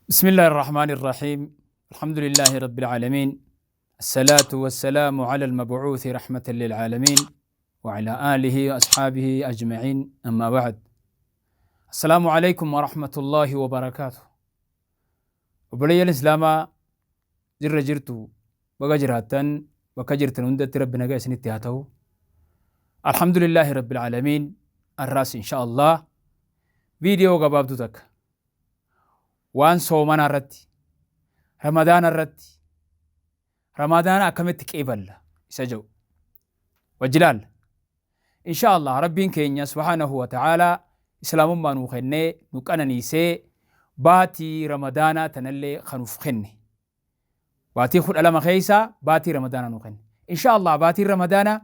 بسم الله الرحمن الرحيم. الحمد لله رب العالمين، الصلاة والسلام على المبعوث رحمة للعالمين وعلى آله وأصحابه أجمعين، أما بعد. السلام عليكم ورحمة الله وبركاته. وبلي الإسلام جرتو بقى جراتن وكجرتن وندت ربنا قاسن اتهاته. الحمد لله رب العالمين. الراس إن شاء الله فيديو قبابتك وان صومنا الرتي رمضان الرتي رمضان أكملت قيبالة سجو وجلال إن شاء الله ربين كينيا سبحانه وتعالى إسلام ما نوخني نكأنا نيسي باتي رمضان تنلي خنوف خني باتي خد ألم خيسا باتي رمضان نوخني إن شاء الله باتي رمضان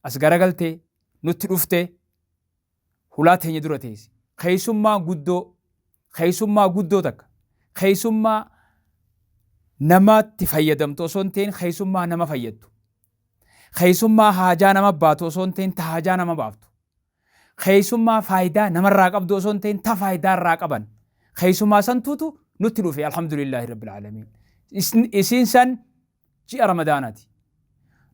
أسغرقلتي نتلوفتي هلات هني درتيس خيسما قدو خيسما قدوتك خيسما نما تفيدم توسونتين خيسما نما فيدتو خيسما حاجة نما باتو سونتين تحاجة نما بافتو خيسما فايدة نما راقب دو سونتين تفايدة راقبا خيسما سنتوتو نتلو في الحمد لله رب العالمين. إسنسان جي رمضاناتي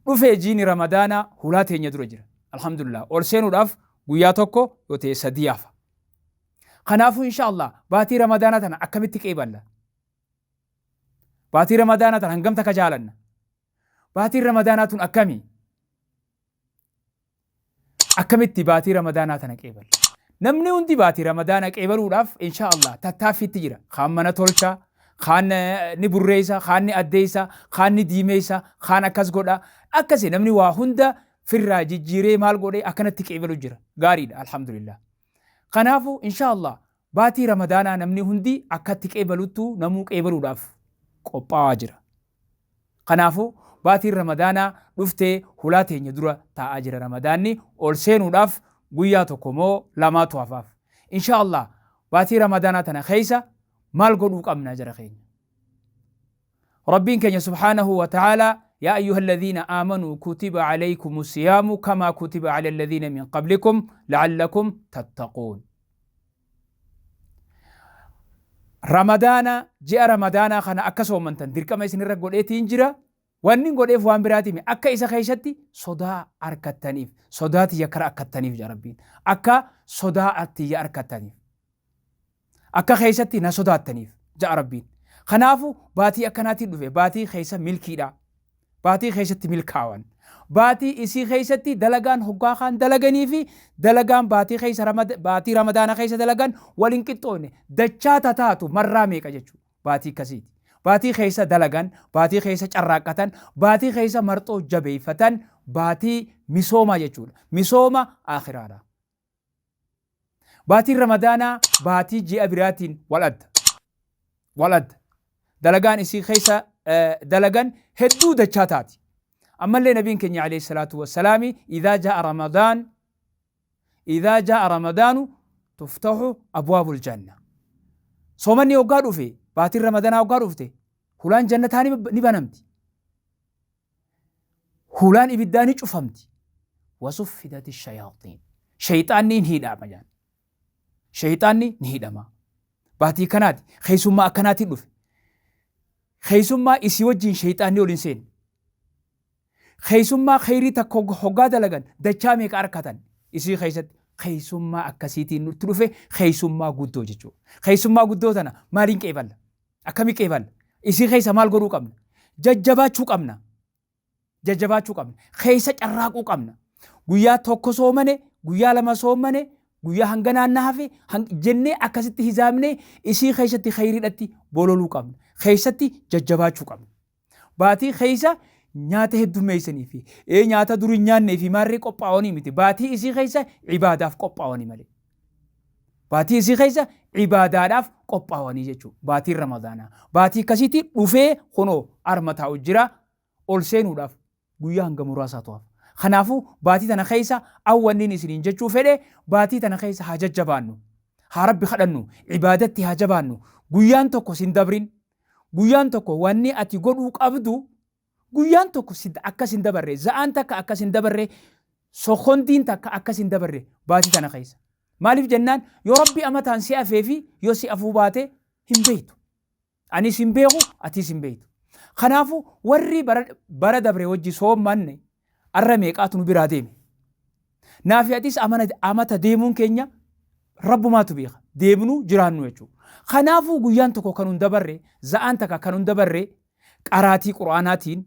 رفع جيني رمضانا هلاتين يدرجر الحمد لله أرسينو راف قياتوكو يوتي سديافة خنافو إن شاء الله باتي رمضانات أنا أكملت قيبالة باتي رمضانات أنا هنقمت كجالنا باتي رمضانات أكملت باتي رمضانات أنا قيبالة نمني وندي باتي رمضانا قيبالو راف إن شاء الله تتافي تجرى خامنا تولشا خان نبريسا خان أديسا خان ديميسا خان أكاس قودا أكاسي نمني واهندا في الراجي جيري مال قودي أكنت قيبالو جرى غاريد الحمد لله. خنافو إن شاء الله باتي رمضانا نمني هندي أكتك إبلوتو نموك إبلو داف قبا واجرة. خنافو باتي رمضانا رفتي هلاتي ندرة تا أجر رمضاني أولسينو داف قياتو كمو لما توافاف إن شاء الله باتي رمضانا تنا خيسا مال قلوك أمنا جرخين ربين كان سبحانه وتعالى يا أيها الذين آمنوا كتب عليكم الصيام كما كتب على الذين من قبلكم لعلكم تتقون. رمضان جاء رمضان خنا أكسو من تندير كما يسنر قول إنجرا وانين قول وان براتي من أكا إسا خيشتي صدا أركتنيف صداتي يكرا أكتنيف يا ربين أكا صدا أتي أركتنيف أكا خيشتي نصدا التنيف جاء ربين خنافو باتي أكناتي دوفي باتي خيسا ملكي دا باتي خيستي ملكاوان باتي إسي خيستي دلغان حقاقان دلغاني في دلغان باتي رمضان خيسة دلغان والانكتوني دچاتا تاتو مرامي كجچو باتي كسيتي باتي خيسة دلغان باتي خيسة چراقتان باتي خيسة مرطو جبيفتان باتي مسوما جچول مسوما آخرانا باتي رمضان باتي جي أبراتين ولد دلغان إسي خيسة دلغان هدو دچاتاتي أما اللي نبين كني عليه الصلاة والسلام إذا جاء رمضان تفتح أبواب الجنة صومني وقالوا في باتي رمضان وقالوا في هلان جنة تاني نبنمتي هلان إبداني شفمتي وصفدت الشياطين شيطاني نهيدا مجان شيطاني نهيدا ما باتي كناتي خيسوما أكناتي لفي خيسوما إسي وجين شيطاني ولنسين خيسوما خيري تكو حقا دلغان دچاميك أركتان إسي خيست خيسوما أكسيتي نتلوفي خيسوما قدو جيجو خيسوما قدو تانا مالين قيبال أكامي قيبال إسي خيسا مال قرو قمنا ججباتشو قمنا خيسا چراقو قمنا قويا توكو سومني قويا لما سومني قويا هنگنا نهافي جنة أكسيتي هزامني إسي خيستي خيري لتي بولولو قمنا خيستي ججباتشو قمنا باتي خيسا نياته الدميسني في نياته درنيان في ماري قبعوني متي باتي إسي خيسا عبادة في قبعوني مالي باتي إسي خيسا عبادة في قبعوني جيشو باتي رمضان باتي كسيتي وفي خنو أرمتا وجرا أولسين وداف قيان قمراسا طواف خنافو باتي تنا خيسا أولين إسرين جيشو فده باتي تنا خيسا حاجة جبانو هارب بخدنو عبادتي هاجبانو قيان توكو سندبرين قيان توكو واني أتي قدوك أبدو قيان توكو أكاسين دبري زان تاكا أكاسين دبري سخوندين تاكا أكاسين دبري باتي تنا خيسا مالف جنان يا ربي أما تنسي أفيفي يوسي أفو باتي هم بيتو Ani sin beeku ati sin beektu. Kanaafu warri bara dabre wajji soommanne arra meeqaatu nu biraa deeme. Naafi atis amata deemuun keenya rabbumaatu beeka. Deemnu jiraannu jechuudha. Kanaafu guyyaan tokko kan hun dabarre za'aan takka kan hun dabarre qaraatii quraanaatiin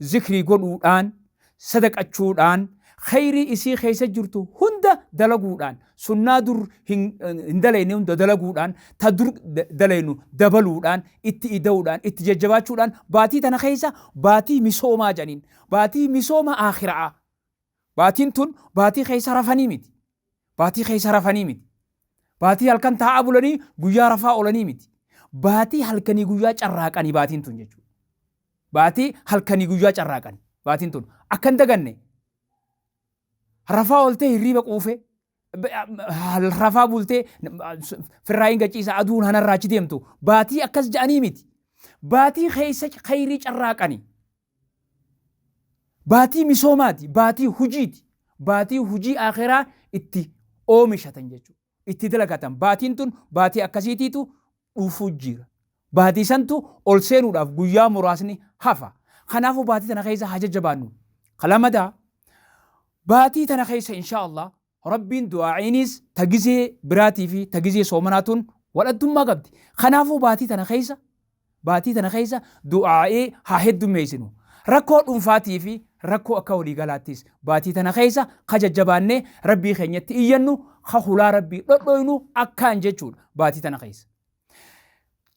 zikrii godhuudhaan sadaqachuudhaan khayrii isii keessa jirtu hunda dalaguudhaan sunnaa dur hin dalayne hunda dalaguudhaan ta dur dalaynu dabaluudhaan itti ida'uudhaan itti jajjabaachuudhaan baatii tana keessa baatii misoomaa janiin baatii misooma akhiraa. Baatiin tun baatii keessa rafanii miti. Baatii keessa rafanii miti. Baatii halkan taa'aa bulanii guyyaa rafaa oolanii miti. Baatii halkanii guyyaa carraaqanii baatiin tun jechuudha. Baatii halkanii guyyaa carraaqanii baatiin tun akkan daganne rafaa ooltee hirriiba quufe rafaa bultee firraayin gachiisa aduun hanarraachi deemtu baatii akkas ja'anii miti. Baatii keessa khayrii carraaqanii. Baatii misoomaati, baatii hujiiti, baatii hujii akhiraa itti oomishatan jechuudha. Itti dalagatan. Baatiin tun baatii akkasiitiitu dhufuu jira. Baatii santu ol seenuudhaaf guyyaa muraasni hafa. Kanaafuu baatii tana keessa haa jajjabaannu. Kalamadaa baatii tana keessa inshaallah rabbiin du'aa'iinis tagizee biraatii fi tagizee soomanaatuun waladdummaa qabdi. Kanaafuu baatii tana keessa du'aa'ee haa heddummeessinu. Rakkoo dhuunfaatii fi rakkoo akka waliigalaattis baatii tana keessa ka jajjabaannee rabbii keenyatti iyyannu ka hulaa rabbii dhodhoynu akkaan jechuudha baatii tana keessa.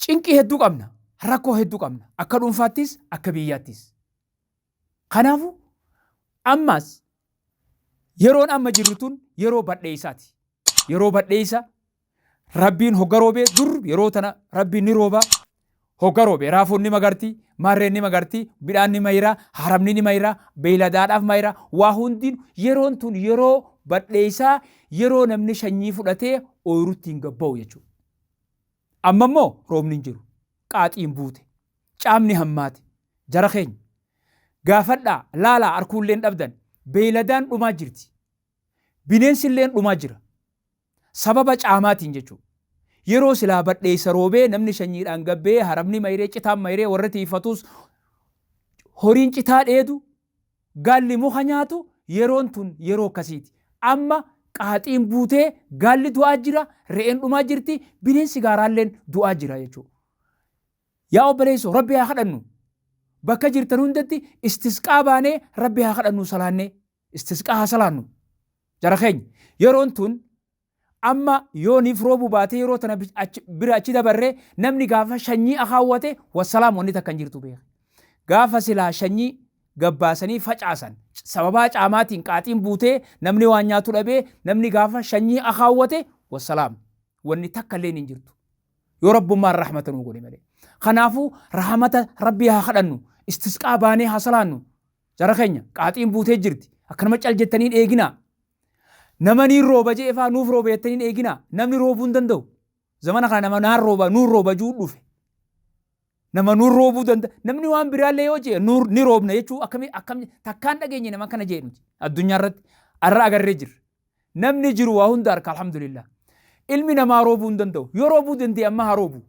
Cinqii hedduu qabna, rakkoo hedduu qabna, akka dhuunfaattis akka biyyaattis. Kanaafu ammas yeroon amma jirru tun yeroo badheessaati. Yeroo badheessa rabbiin hogga roobee dur yeroo tana rabbiin ni roobaa. Hogga roobee raafuun ni magartii, maarreen ni magartii, midhaan ni mayiraa, haramni ni mayiraa, beeyladaadhaaf mayiraa, waa hundiin yeroon tun yeroo badheessaa yeroo namni shanyii fudhatee ooyiruutti hin gabba'u jechuudha. Amma immoo roobni hin jiru, qaaxiin buute, caamni hammaate, jara keenya gaafadhaa laalaa harkuulleen dhabdan beeyladaan dhumaa jirti, bineensilleen dhumaa jira sababa caamaatiin jechuudha. Yeroo silaa badheessa roobee namni shanyiidhaan gabbee haramni mayree citaan mayree warra tiifatus horiin citaa dheedu gaalli muka nyaatu yeroon tun yeroo akkasiiti. Amma qaaxiin buutee gaalli du'aa jira, re'een dhumaa jirti, bineensi gaaraalleen du'aa jira jechuudha. Yaa obboleessoo rabbi haa kadhannu. Bakka jirtan hundatti istisqaa baanee rabbi haa kadhannu salaannee istisqaa haa salaannu. Jara keenya yeroon tun amma yooniif roobu baatee yeroo tana bira achi dabarree namni gaafa shanyii akaawwate wassalaam wanni takkan jirtu beeka. Gaafa silaa shanyii gabbaasanii facaasan sababaa caamaatiin qaaxiin buutee namni waan nyaatu dhabee namni gaafa shanyii akaawwate wassalaam wanni takkallee hin jirtu. Yoo rabbummaan rahmata nuu godhe malee. Kanaafuu rahmata rabbii haa kadhannu, istisqaa baanee haa salaannu. Jara keenya qaaxiin buutee jirti. Akkanuma cal jettaniin eeginaa. Nama niin rooba jeefaa nuuf rooba jettaniin eeginaa. Namni roobuu hin danda'u. Zamana kana nama naan rooba nuun rooba juu dhufe. Nama nuun roobuu danda'a. Namni waan biraallee yoo jee ni roobna jechuu akkami takkaan dhageenye nama kana jee nuti addunyaa irratti arra agarree jirra. Namni jiru waa hunda harka alhamdulillah. Ilmi namaa roobuu hin danda'u. Yoo roobuu danda'e amma haa roobu.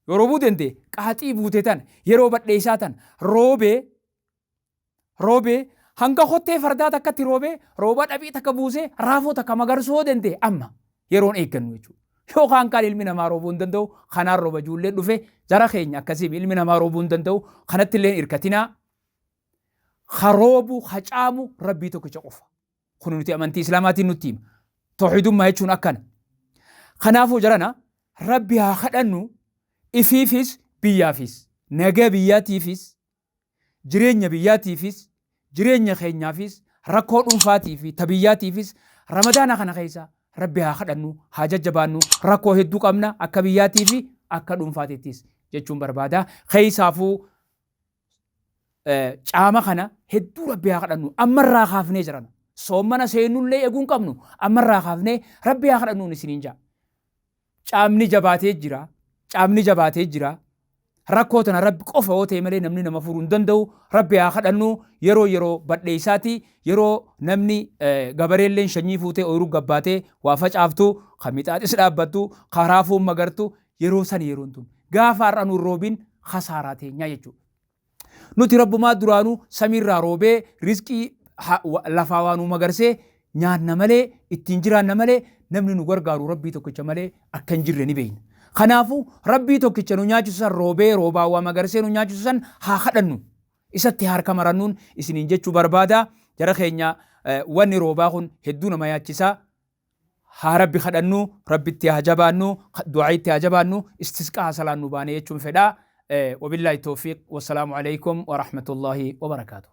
Yoo roobuu danda'e qaaxii buute tan yeroo badheessaa tan roobee hanga hottee fardaa takkatti rooba dhabii takka buusee raafuu takka magarsoo danda'e amma yeroon eeggannu jechuudha. Yookaan kan ilmi namaa roobuu hin danda'u kanaan rooba ijoollee dhufe jara keenya akkasiin ilmi namaa roobuu hin danda'u kanatti illee hirkatinaa haroobu hacaamu rabbii tokkicha qofa. Kun nuti amantii islaamaatiin nutti hima. Tawhiidummaa jechuun akkana. Kanaafuu jarana rabbi haa kadhannu ifiifis biyyaafis nagaa biyyaatiifis jireenya biyyaatiifis jireenya keenyaafis rakkoo dhuunfaatii fi tabiyyaatiifis ramadaana kana keessa rabbi haa kadhannu haa jajjabaannu rakkoo hedduu qabna akka biyyaatii fi akka dhuunfaatittis jechuun barbaada. Keessaafuu caama kana hedduu rabbi haa kadhannu ammarraa kaafnee jirana. Soommana seenullee eeguun qabnu ammarraa kaafnee rabbi haa kadhannuun isiniin jaa. Caamni jabaatee jira. Rakkoo tana rabbi qofa yoo ta'e malee namni nama furuu hin danda'u. Rabbi haa kadhannu yeroo badheessaati yeroo namni gabareelleen shanyii fuutee ooyiruu gabbaatee waa facaaftu kan mixaaxis dhaabbattu kan raafuun magartu yeroo san yeroon tun gaafa har'a nu roobin khasaaraa teenyaa jechuudha. Nuti rabbumaa duraanuu samiirraa roobee rizqii lafaa waan magarsee nyaanna malee ittiin jiraanna malee namni nu gargaaru rabbii tokkicha malee akka hin jirre ni beekna. Kanaafuu rabbii tokkicha nu nyaachisu san roobee roobaa waa magarsee nu nyaachisu san haa kadhannu. Isatti harka marannuun isiniin jechuu barbaada. Jara keenya wanni roobaa kun hedduu nama yaachisaa. Haa rabbi kadhannu, rabbitti haa jabaannu, du'aa'itti haa jabaannu, istisqaa salaannu baanee jechuun fedhaa. وبالله التوفيق والسلام عليكم ورحمة الله وبركاته.